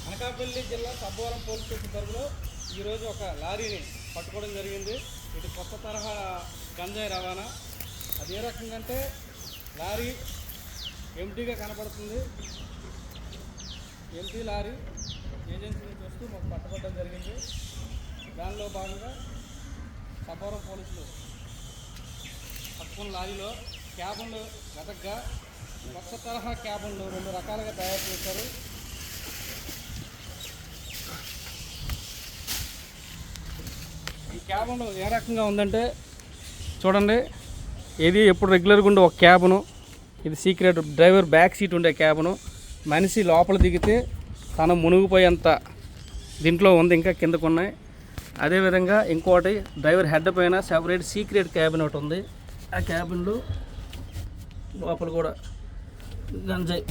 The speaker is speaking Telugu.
అనకాపల్లి జిల్లా సబ్బవరం పోలీస్ స్టేషన్ పరిధిలో ఈరోజు ఒక లారీని పట్టుకోవడం జరిగింది. ఇది కొత్త తరహా గంజాయి రవాణా. అది ఏ రకంగా అంటే లారీ ఎంటీగా కనపడుతుంది. ఎంటీ లారీ ఏజెన్సీ నుంచి వస్తూ మాకు పట్టుకోవడం జరిగింది. దానిలో భాగంగా సబ్బవరం పోలీసులు పట్టుకున్న లారీలో క్యాబన్లు వెతగ్గా కొత్త తరహా క్యాబన్లు 2 రకాలుగా తయారు చేశారు. ఈ క్యాబన్ ఏ రకంగా ఉందంటే చూడండి, ఇది ఎప్పుడు రెగ్యులర్గా ఉండే ఒక క్యాబను, ఇది సీక్రెట్ డ్రైవర్ బ్యాక్ సీట్ ఉండే క్యాబను. మనిషి లోపల దిగితే తను మునిగిపోయేంత దీంట్లో ఉంది, ఇంకా కిందకు ఉన్నాయి. అదేవిధంగా ఇంకోటి డ్రైవర్ హెడ్ పైన సెపరేట్ సీక్రెట్ క్యాబిన్ ఒకటి ఉంది. ఆ క్యాబిన్లో లోపల కూడా గంజాయి